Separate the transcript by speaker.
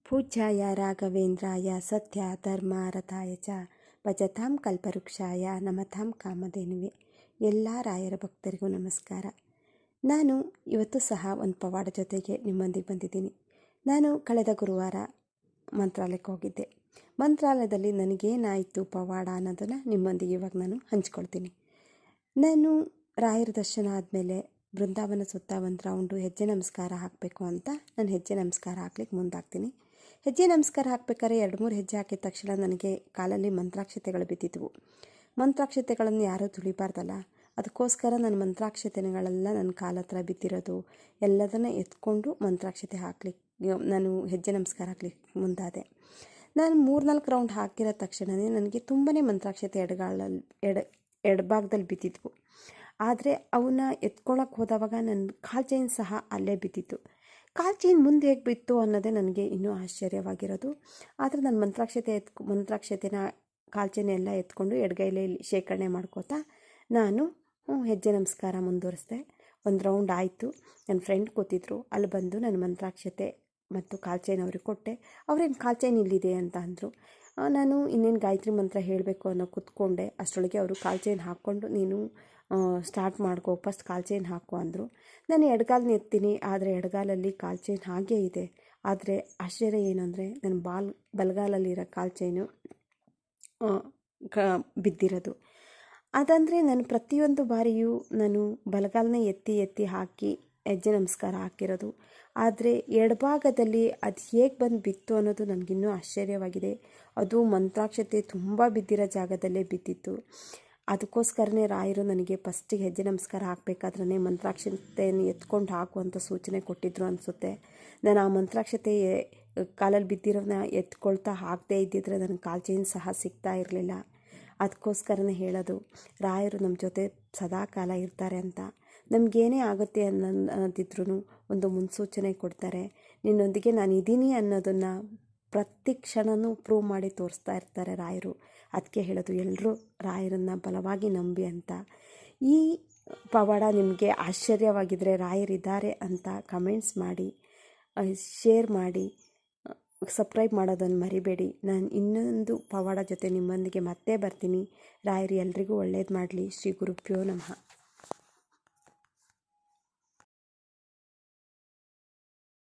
Speaker 1: ಪೂಜ್ಯಾಯ ರಾಘವೇಂದ್ರಾಯ ಸತ್ಯ ಧರ್ಮ ರಥಾಯ ಚ ಭಜತಾಂ ಕಲ್ಪವೃಕ್ಷಾಯ ನಮತಾಂ ಕಾಮಧೇನುವೆ. ಎಲ್ಲ ರಾಯರ ಭಕ್ತರಿಗೂ ನಮಸ್ಕಾರ. ನಾನು ಇವತ್ತು ಸಹ ಒಂದು ಪವಾಡ ಜೊತೆಗೆ ನಿಮ್ಮೊಂದಿಗೆ ಬಂದಿದ್ದೀನಿ. ನಾನು ಕಳೆದ ಗುರುವಾರ ಮಂತ್ರಾಲಯಕ್ಕೆ ಹೋಗಿದ್ದೆ. ಮಂತ್ರಾಲಯದಲ್ಲಿ ನನಗೇನಾಯಿತು ಪವಾಡ ಅನ್ನೋದನ್ನು ನಿಮ್ಮೊಂದಿಗೆ ಇವಾಗ ನಾನು ಹಂಚ್ಕೊಳ್ತೀನಿ. ನಾನು ರಾಯರ ದರ್ಶನ ಆದಮೇಲೆ ಬೃಂದಾವನ ಸುತ್ತ ಒಂದು ರೌಂಡು ಹೆಜ್ಜೆ ನಮಸ್ಕಾರ ಹಾಕಬೇಕು ಅಂತ ನಾನು ಹೆಜ್ಜೆ ನಮಸ್ಕಾರ ಹಾಕ್ಲಿಕ್ಕೆ ಮುಂದಾಗ್ತೀನಿ. ಹೆಜ್ಜೆ ನಮಸ್ಕಾರ ಹಾಕ್ಬೇಕಾದ್ರೆ 2-3 ಹೆಜ್ಜೆ ಹಾಕಿದ ತಕ್ಷಣ ನನಗೆ ಕಾಲಲ್ಲಿ ಮಂತ್ರಾಕ್ಷತೆಗಳು ಬಿದ್ದಿದ್ವು. ಮಂತ್ರಾಕ್ಷತೆಗಳನ್ನು ಯಾರೂ ತುಳಿಬಾರ್ದಲ್ಲ, ಅದಕ್ಕೋಸ್ಕರ ನನ್ನ ಮಂತ್ರಾಕ್ಷತೆಗಳೆಲ್ಲ ನನ್ನ ಕಾಲ ಹತ್ರ ಬಿದ್ದಿರೋದು ಎಲ್ಲದನ್ನು ಎತ್ಕೊಂಡು ಮಂತ್ರಾಕ್ಷತೆ ಹಾಕ್ಲಿಕ್ಕೆ ನಾನು ಹೆಜ್ಜೆ ನಮಸ್ಕಾರ ಹಾಕ್ಲಿಕ್ಕೆ ಮುಂದಾದೆ. ನಾನು 3-4 ರೌಂಡ್ ಹಾಕಿರೋ ತಕ್ಷಣವೇ ನನಗೆ ತುಂಬಾ ಮಂತ್ರಾಕ್ಷತೆ ಎಡಭಾಗದಲ್ಲಿ ಬಿದ್ದಿದ್ವು. ಆದರೆ ಅವನ್ನ ಎತ್ಕೊಳ್ಳೋಕೆ ಹೋದವಾಗ ನನ್ನ ಕಾಲು ಚೈನ್ ಸಹ ಅಲ್ಲೇ ಬಿದ್ದಿತ್ತು. ಕಾಲು ಚೈನ್ ಮುಂದೆ ಹೇಗೆ ಬಿತ್ತು ಅನ್ನೋದೇ ನನಗೆ ಇನ್ನೂ ಆಶ್ಚರ್ಯವಾಗಿರೋದು. ಆದರೆ ನಾನು ಮಂತ್ರಾಕ್ಷತೆನ ಕಾಲು ಚೈನ್ ಎಲ್ಲ ಎತ್ಕೊಂಡು ಎಡಗೈಲೇ ಶೇಖರಣೆ ಮಾಡ್ಕೋತಾ ನಾನು ಹೆಜ್ಜೆ ನಮಸ್ಕಾರ ಮುಂದುವರಿಸಿದೆ. ಒಂದು ರೌಂಡ್ ಆಯಿತು. ನನ್ನ ಫ್ರೆಂಡ್ ಕೂತಿದ್ರು, ಅಲ್ಲಿ ಬಂದು ನನ್ನ ಮಂತ್ರಾಕ್ಷತೆ ಮತ್ತು ಕಾಲು ಚೈನ್ ಅವ್ರಿಗೆ ಕೊಟ್ಟೆ. ಅವ್ರೇನು ಕಾಲು ಚೈನ್ ಇಲ್ಲಿದೆ ಅಂತ ಅಂದರು. ನಾನು ಇನ್ನೇನು ಗಾಯತ್ರಿ ಮಂತ್ರ ಹೇಳಬೇಕು ಅನ್ನೋ ಕೂತ್ಕೊಂಡೆ. ಅಷ್ಟರೊಳಗೆ ಅವರು ಕಾಲು ಚೈನ್ ಹಾಕ್ಕೊಂಡು ನೀನು ಸ್ಟಾರ್ಟ್ ಮಾಡ್ಕೋ, ಫಸ್ಟ್ ಕಾಲು ಚೈನ್ ಹಾಕು ಅಂದರು. ನಾನು ಎಡಗಾಲನ್ನ ಎತ್ತೀನಿ, ಆದರೆ ಎಡಗಾಲಲ್ಲಿ ಕಾಲು ಚೈನ್ ಹಾಗೇ ಇದೆ. ಆದರೆ ಆಶ್ಚರ್ಯ ಏನು ಅಂದರೆ ನನ್ನ ಬಲಗಾಲಲ್ಲಿರೋ ಕಾಲು ಚೈನು ಬಿದ್ದಿರೋದು. ಅದಂದರೆ ನಾನು ಪ್ರತಿಯೊಂದು ಬಾರಿಯೂ ನಾನು ಬಲಗಾಲನ್ನ ಎತ್ತಿ ಹಾಕಿ ಹೆಜ್ಜೆ ನಮಸ್ಕಾರ ಹಾಕಿರೋದು. ಆದರೆ ಎಡಭಾಗದಲ್ಲಿ ಅದು ಹೇಗೆ ಬಂದು ಬಿತ್ತು ಅನ್ನೋದು ನನಗಿನ್ನೂ ಆಶ್ಚರ್ಯವಾಗಿದೆ. ಅದು ಮಂತ್ರಾಕ್ಷತೆ ತುಂಬ ಬಿದ್ದಿರೋ ಜಾಗದಲ್ಲೇ ಬಿದ್ದಿತ್ತು. ಅದಕ್ಕೋಸ್ಕರನೇ ರಾಯರು ನನಗೆ ಫಸ್ಟಿಗೆ ಹೆಜ್ಜೆ ನಮಸ್ಕಾರ ಹಾಕಬೇಕಾದ್ರೆ ಮಂತ್ರಾಕ್ಷತೆಯನ್ನು ಎತ್ಕೊಂಡು ಹಾಕುವಂಥ ಸೂಚನೆ ಕೊಟ್ಟಿದ್ರು ಅನಿಸುತ್ತೆ. ನಾನು ಆ ಮಂತ್ರಾಕ್ಷತೆ ಕಾಲಲ್ಲಿ ಬಿದ್ದಿರೋನ ಎತ್ಕೊಳ್ತಾ ಹಾಕದೇ ಇದ್ದಿದ್ರೆ ನನಗೆ ಕಾಲು ಚೈನ್ ಸಹ ಸಿಗ್ತಾ ಇರಲಿಲ್ಲ. ಅದಕ್ಕೋಸ್ಕರನೇ ಹೇಳೋದು, ರಾಯರು ನಮ್ಮ ಜೊತೆ ಸದಾ ಕಾಲ ಇರ್ತಾರೆ ಅಂತ. ನಮಗೇನೇ ಆಗುತ್ತೆ ಅನ್ನೋದಿದ್ರೂ ಒಂದು ಮುನ್ಸೂಚನೆ ಕೊಡ್ತಾರೆ. ನಿನ್ನೊಂದಿಗೆ ನಾನು ಇದ್ದೀನಿ ಅನ್ನೋದನ್ನು ಪ್ರತಿ ಕ್ಷಣವೂ ಪ್ರೂವ್ ಮಾಡಿ ತೋರಿಸ್ತಾ ಇರ್ತಾರೆ ರಾಯರು. ಅದಕ್ಕೆ ಹೇಳೋದು, ಎಲ್ಲರೂ ರಾಯರನ್ನು ಬಲವಾಗಿ ನಂಬಿ ಅಂತ. ಈ ಪವಾಡ ನಿಮಗೆ ಆಶ್ಚರ್ಯವಾಗಿದ್ದರೆ ರಾಯರಿದ್ದಾರೆ ಅಂತ ಕಮೆಂಟ್ಸ್ ಮಾಡಿ, ಶೇರ್ ಮಾಡಿ, ಸಬ್ಸ್ಕ್ರೈಬ್ ಮಾಡೋದನ್ನು ಮರಿಬೇಡಿ. ನಾನು ಇನ್ನೊಂದು ಪವಾಡ ಜೊತೆ ನಿಮ್ಮೊಂದಿಗೆ ಮತ್ತೆ ಬರ್ತೀನಿ. ರಾಯರು ಎಲ್ರಿಗೂ ಒಳ್ಳೇದು ಮಾಡಲಿ. ಶ್ರೀ ಗುರುಭ್ಯೋ ನಮಃ.